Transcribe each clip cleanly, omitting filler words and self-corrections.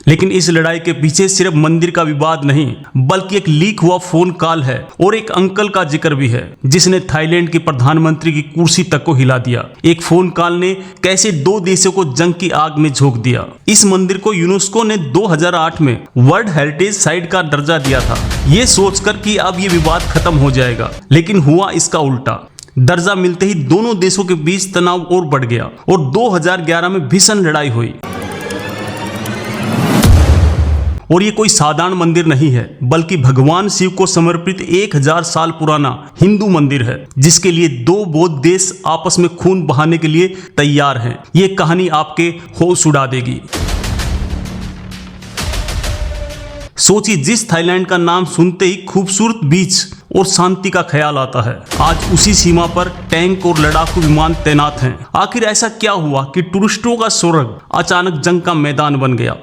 लेकिन इस लड़ाई के पीछे सिर्फ मंदिर का विवाद नहीं बल्कि एक लीक हुआ फोन कॉल है और एक अंकल का जिक्र भी है जिसने थाईलैंड के प्रधानमंत्री की कुर्सी तक को हिला दिया। एक फोन कॉल ने कैसे दो देशों को जंग की आग में झोंक दिया। इस मंदिर को यूनेस्को ने 2008 में वर्ल्ड हेरिटेज साइट का दर्जा दिया था, ये सोचकर कि अब ये विवाद खत्म हो जाएगा, लेकिन हुआ इसका उल्टा। दर्जा मिलते ही दोनों देशों के बीच तनाव और बढ़ गया और 2011 में भीषण लड़ाई हुई। और ये कोई साधारण मंदिर नहीं है बल्कि भगवान शिव को समर्पित 1000 साल पुराना हिंदू मंदिर है जिसके लिए दो बौद्ध देश आपस में खून बहाने के लिए तैयार हैं। ये कहानी आपके होश उड़ा देगी। सोचिए, जिस थाईलैंड का नाम सुनते ही खूबसूरत बीच और शांति का ख्याल आता है, आज उसी सीमा पर टैंक और लड़ाकू विमान तैनात हैं। आखिर ऐसा क्या हुआ कि टूरिस्टों का स्वर्ग अचानक जंग का मैदान बन गया?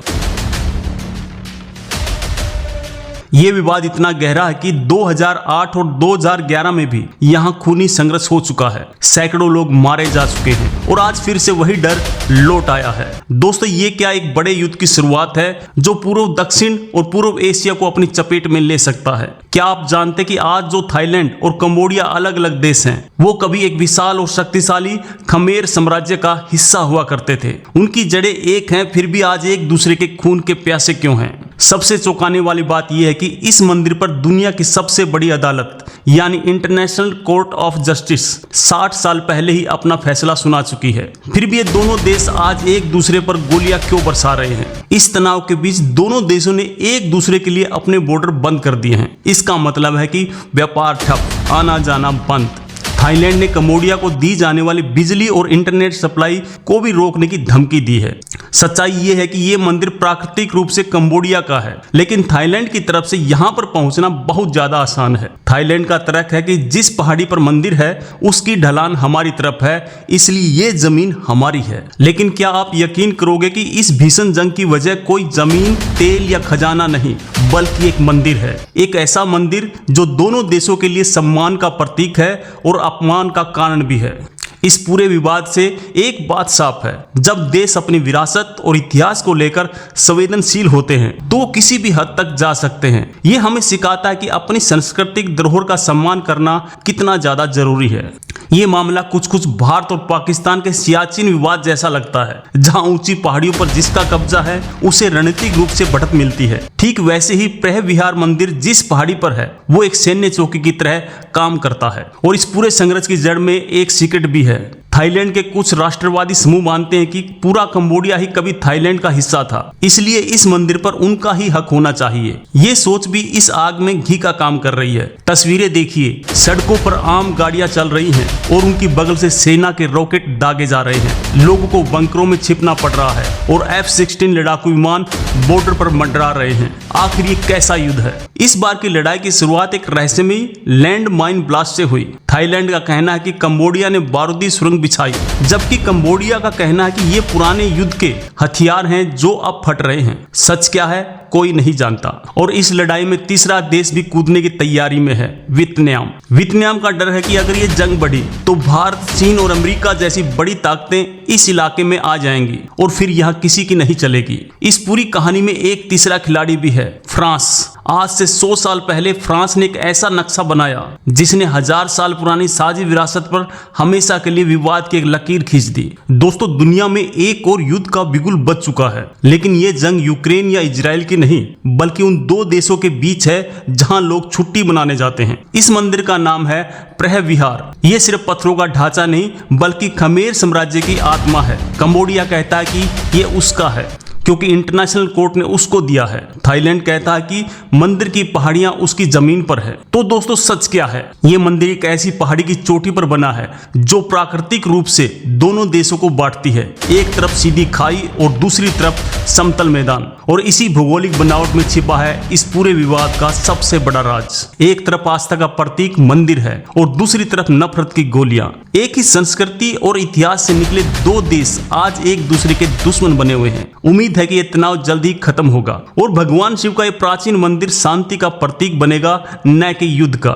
ये विवाद इतना गहरा है कि 2008 और 2011 में भी यहाँ खूनी संघर्ष हो चुका है, सैकड़ों लोग मारे जा चुके हैं और आज फिर से वही डर लौट आया है। दोस्तों, ये क्या एक बड़े युद्ध की शुरुआत है जो पूर्व दक्षिण और पूर्व एशिया को अपनी चपेट में ले सकता है? क्या आप जानते कि आज जो थाईलैंड और कंबोडिया अलग अलग देश हैं, वो कभी एक विशाल और शक्तिशाली खमेर साम्राज्य का हिस्सा हुआ करते थे। उनकी जड़ें एक हैं, फिर भी आज एक दूसरे के खून के प्यासे क्यों हैं? सबसे चौंकाने वाली बात यह है कि इस मंदिर पर दुनिया की सबसे बड़ी अदालत यानी इंटरनेशनल कोर्ट ऑफ जस्टिस 60 साल पहले ही अपना फैसला सुना चुकी है। फिर भी ये दोनों देश आज एक दूसरे पर गोलियां क्यों बरसा रहे हैं? इस तनाव के बीच दोनों देशों ने एक दूसरे के लिए अपने बॉर्डर बंद कर दिए हैं। इसका मतलब है कि व्यापार ठप, आना जाना बंद। थाईलैंड ने कंबोडिया को दी जाने वाली बिजली और इंटरनेट सप्लाई को भी रोकने की धमकी दी है। सच्चाई ये है कि ये मंदिर प्राकृतिक रूप से कंबोडिया का है, लेकिन थाईलैंड की तरफ से यहाँ पर पहुँचना बहुत ज्यादा आसान है। थाईलैंड का तर्क है कि जिस पहाड़ी पर मंदिर है उसकी ढलान हमारी तरफ है, इसलिए ये जमीन हमारी है। लेकिन क्या आप यकीन करोगे कि इस भीषण जंग की वजह कोई जमीन, तेल या खजाना नहीं बल्कि एक मंदिर है। एक ऐसा मंदिर जो दोनों देशों के लिए सम्मान का प्रतीक है और अपमान का कारण भी है। इस पूरे विवाद से एक बात साफ है, जब देश अपनी विरासत और इतिहास को लेकर संवेदनशील होते हैं तो किसी भी हद तक जा सकते हैं। ये हमें सिखाता है कि अपनी सांस्कृतिक धरोहर का सम्मान करना कितना ज्यादा जरूरी है। ये मामला कुछ भारत और पाकिस्तान के सियाचिन विवाद जैसा लगता है, जहां ऊंची पहाड़ियों पर जिसका कब्जा है उसे रणनीतिक रूप से बढ़त मिलती है। ठीक वैसे ही प्रह विहार मंदिर जिस पहाड़ी पर है वो एक सैन्य चौकी की तरह काम करता है। और इस पूरे संघर्ष की जड़ में एक सीक्रेट भी है। थाईलैंड के कुछ राष्ट्रवादी समूह मानते हैं कि पूरा कंबोडिया ही कभी थाईलैंड का हिस्सा था, इसलिए इस मंदिर पर उनका ही हक होना चाहिए। ये सोच भी इस आग में घी का काम कर रही है। तस्वीरें देखिए, सड़कों पर आम गाड़ियां चल रही हैं और उनकी बगल से सेना के रॉकेट दागे जा रहे हैं। लोगों को बंकरों में छिपना पड़ रहा है और F-16 लड़ाकू विमान बॉर्डर पर मंडरा रहे हैं। आखिर ये कैसा युद्ध है? इस बार की लड़ाई की शुरुआत एक रहस्यमयी लैंड माइन ब्लास्ट से हुई। थाईलैंड का कहना है कि कंबोडिया ने बारूदी सुरंग बिछाई, जबकि कंबोडिया का कहना है कि ये पुराने युद्ध के हथियार हैं जो अब फट रहे हैं। सच क्या है कोई नहीं जानता। और इस लड़ाई में तीसरा देश भी कूदने की तैयारी में है, वियतनाम। वियतनाम का डर है कि अगर ये जंग बढ़ी तो भारत, चीन और अमेरिका जैसी बड़ी ताकतें इस इलाके में आ जाएंगी और फिर यहाँ किसी की नहीं चलेगी। इस पूरी कहानी में एक तीसरा खिलाड़ी भी है, फ्रांस। आज से 100 साल पहले फ्रांस ने एक ऐसा नक्शा बनाया जिसने 1000 साल पुरानी साझी विरासत पर हमेशा के लिए विवाद की एक लकीर खींच दी। दोस्तों, दुनिया में एक और युद्ध का बिगुल बज चुका है, लेकिन ये जंग यूक्रेन या इजराइल की नहीं बल्कि उन दो देशों के बीच है जहां लोग छुट्टी मनाने जाते हैं। इस मंदिर का नाम है प्रह विहार। ये सिर्फ पत्थरों का ढांचा नहीं बल्कि खमेर साम्राज्य की आत्मा है। कंबोडिया कहता है कि ये उसका है क्योंकि इंटरनेशनल कोर्ट ने उसको दिया है। थाईलैंड कहता है कि मंदिर की पहाड़ियां उसकी जमीन पर है। तो दोस्तों, सच क्या है? ये मंदिर एक ऐसी पहाड़ी की चोटी पर बना है जो प्राकृतिक रूप से दोनों देशों को बांटती है। एक तरफ सीधी खाई और दूसरी तरफ समतल मैदान। और इसी भौगोलिक बनावट में छिपा है इस पूरे विवाद का सबसे बड़ा राज। एक तरफ आस्था का प्रतीक मंदिर है और दूसरी तरफ नफरत की गोलियां। एक ही संस्कृति और इतिहास से निकले दो देश आज एक दूसरे के दुश्मन बने हुए हैं। उम्मीद है कि यह तनाव जल्दी खत्म होगा और भगवान शिव का यह प्राचीन मंदिर शांति का प्रतीक बनेगा, न कि युद्ध का।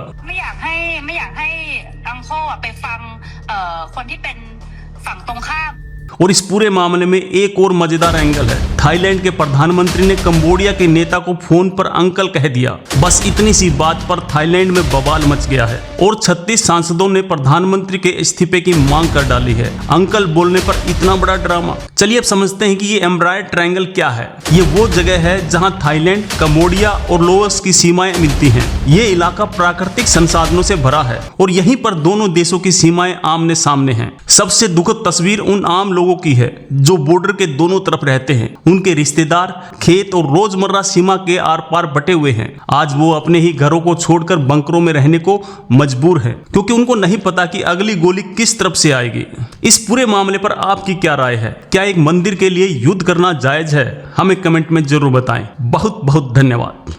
और इस पूरे मामले में एक और मजेदार एंगल है। थाईलैंड के प्रधानमंत्री ने कंबोडिया के नेता को फोन पर अंकल कह दिया। बस इतनी सी बात पर थाईलैंड में बवाल मच गया है और 36 सांसदों ने प्रधानमंत्री के इस्तीफे की मांग कर डाली है। अंकल बोलने पर इतना बड़ा ड्रामा। चलिए अब समझते हैं कि ये एम्ब्रायड ट्रायंगल क्या है। ये वो जगह है जहां थाईलैंड, कंबोडिया और लाओस की सीमाएं मिलती हैं। ये इलाका प्राकृतिक संसाधनों से भरा है और यहीं पर दोनों देशों की सीमाएं आमने सामने हैं। सबसे दुखद तस्वीर उन आम लोगों की है जो बॉर्डर के दोनों तरफ रहते हैं। उनके रिश्तेदार, खेत और रोजमर्रा सीमा के आर पार बटे हुए हैं। आज वो अपने ही घरों को छोड़कर बंकरों में रहने को मजबूर हैं, क्योंकि उनको नहीं पता कि अगली गोली किस तरफ से आएगी। इस पूरे मामले पर आपकी क्या राय है? क्या एक मंदिर के लिए युद्ध करना जायज है? हमें कमेंट में जरूर बताएं। बहुत बहुत धन्यवाद।